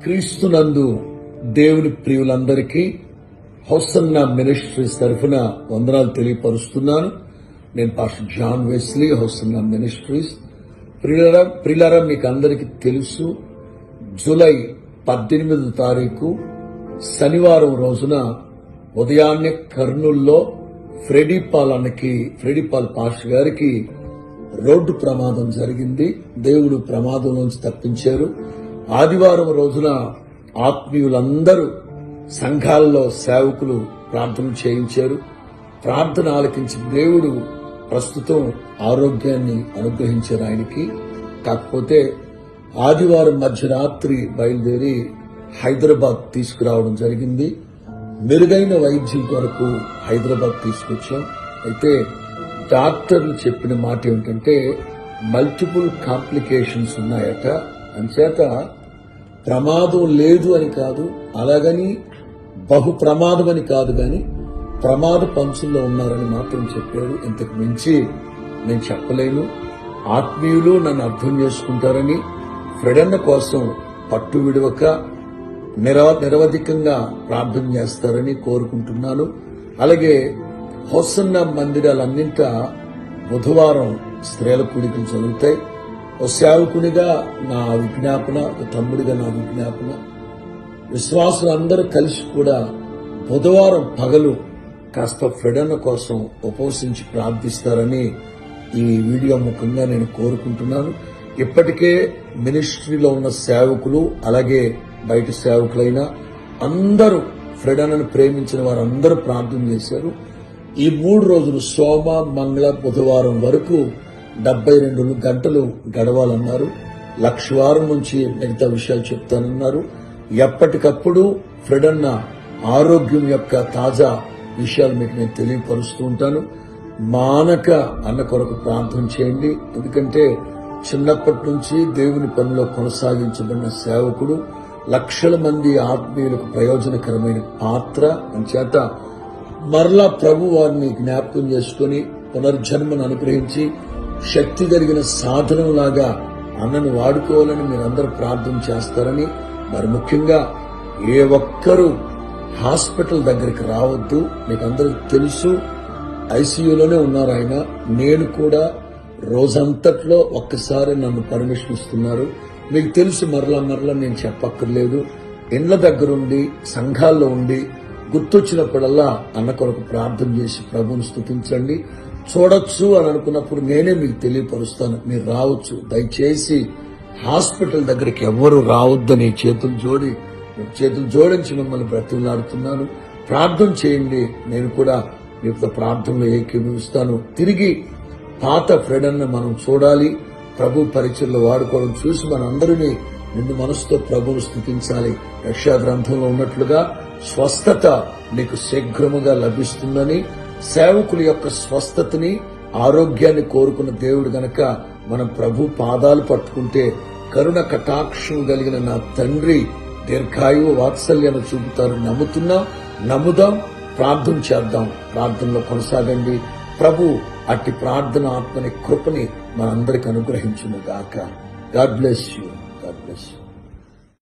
క్రీస్తునందు దేవుని ప్రియులందరికీ hosanna ministries తరఫున వందనాలు తెలియపరుస్తున్నాను. నేను pastor John Wesley, Hosanna ministries. ప్రియులారా, మీకు అందరికీ తెలుసు, జూలై 18వ తారీఖు శనివారం రోజున ఉదయాన్నే కర్నూల్లో ఫ్రెడీపాల్ పాస్టర్ గారికి రోడ్డు ప్రమాదం జరిగింది. దేవుడు ప్రమాదంలోంచి తప్పించారు. ఆదివారం రోజున ఆత్మీయులందరూ సంఘాల్లో సేవకులు ప్రార్థన చేయించారు. ప్రార్థన ఆలకించి దేవుడు ప్రస్తుతం ఆరోగ్యాన్ని అనుగ్రహించారు ఆయనకి. కాకపోతే ఆదివారం మధ్యరాత్రి బయలుదేరి హైదరాబాద్ తీసుకురావడం జరిగింది. మెరుగైన వైద్యం కొరకు హైదరాబాద్ తీసుకొచ్చాం. అయితే డాక్టర్లు చెప్పిన మాట ఏమిటంటే మల్టిపుల్ కాంప్లికేషన్స్ ఉన్నాయట. అంచేత ప్రమాదం లేదు అని కాదు, అలాగని బహు ప్రమాదం అని కాదు, కానీ ప్రమాద పంచుల్లో ఉన్నారని మాత్రం చెప్పారు. ఇంతకు మించి నేను చెప్పలేను. ఆత్మీయులు నన్ను అర్థం చేసుకుంటారని, ఫ్రెడన్న కోసం పట్టు విడవక నిరవధికంగా ప్రార్థన చేస్తారని కోరుకుంటున్నాను. అలాగే హోసన్నా మందిరాలన్నింటా బుధవారం స్త్రీల కూడికలు జరుగుతాయి. ఓ సేవకునిగా నా విజ్ఞాపన, ఒక తమ్ముడిగా నా విజ్ఞాపన, విశ్వాసులందరూ కలిసి కూడా బుధవారం పగలు కాస్త ఫ్రెడన్న కోసం ఉపవసించి ప్రార్థిస్తారని ఈ వీడియో ముఖంగా నేను కోరుకుంటున్నాను. ఇప్పటికే మినిస్ట్రీలో ఉన్న సేవకులు, అలాగే బయట సేవకులైనా అందరూ ఫ్రెడన్నను ప్రేమించిన వారందరూ ప్రార్థన చేశారు. ఈ 3 రోజులు సోమ, మంగళ, బుధవారం వరకు 72 గంటలు గడవాలన్నారు. 1,00,000 వారం నుంచి మిగతా విషయాలు చెప్తానన్నారు. ఎప్పటికప్పుడు ఫ్రెడన్న ఆరోగ్యం యొక్క తాజా విషయాలు మీకు నేను తెలియపరుస్తూ ఉంటాను. మానక అన్న కొరకు ప్రార్థన చేయండి. ఎందుకంటే చిన్నప్పటి నుంచి దేవుని పనిలో కొనసాగించబడిన సేవకుడు, లక్షల మంది ఆత్మీయులకు ప్రయోజనకరమైన పాత్ర. అంచేత మరలా ప్రభు వారిని జ్ఞాపకం చేసుకుని పునర్జన్మను అనుగ్రహించి శక్తి కలిగిన సాధనంలాగా అన్నను వాడుకోవాలని మీరందరూ ప్రార్థన చేస్తారని, మరి ముఖ్యంగా ఏ ఒక్కరూ హాస్పిటల్ దగ్గరికి రావద్దు. మీకు అందరికీ తెలుసు, ఐసీయూలోనే ఉన్నారు ఆయన. నేను కూడా రోజంతట్లో ఒక్కసారి నన్ను పర్మిషన్ ఇస్తున్నారు. మీకు తెలుసు, మరలా నేను చెప్పక్కర్లేదు. ఇండ్ల దగ్గరుండి, సంఘాల్లో ఉండి గుర్తొచ్చినప్పుడల్లా అన్న కొరకు ప్రార్థన చేసి ప్రభువును స్తుతించండి. చూడొచ్చు అని అనుకున్నప్పుడు నేనే మీకు తెలియపరుస్తాను, మీరు రావచ్చు. దయచేసి హాస్పిటల్ దగ్గరికి ఎవ్వరూ రావద్దని చేతులు జోడించి మిమ్మల్ని బ్రతిమలాడుతున్నాను. ప్రార్థన చేయండి. నేను కూడా మీతో ప్రార్థనలో ఏకీభవిస్తాను. తిరిగి పాత ఫ్రెడన్న మనం చూడాలి, ప్రభు పరిచయలో వాడుకోవడం చూసి మనందరినీ నిన్ను మనసుతో ప్రభువును స్తుతించాలి. యెషయా గ్రంథంలో ఉన్నట్లుగా స్వస్థత నీకు శీఘ్రముగా లభిస్తుందని, సేవకుల యొక్క స్వస్థతని, ఆరోగ్యాన్ని కోరుకున్న దేవుడు గనక మనం ప్రభు పాదాలు పట్టుకుంటే కరుణ కటాక్షం కలిగిన నా తండ్రి దీర్ఘాయువు వాత్సల్యాన్ని చూపుతారు. నమ్ముదాం, ప్రార్థన చేద్దాం. ప్రార్థనలో కొనసాగండి. ప్రభు అట్టి ప్రార్థన ఆత్మని, కృపని మనందరికి అనుగ్రహించును గాక. God bless you.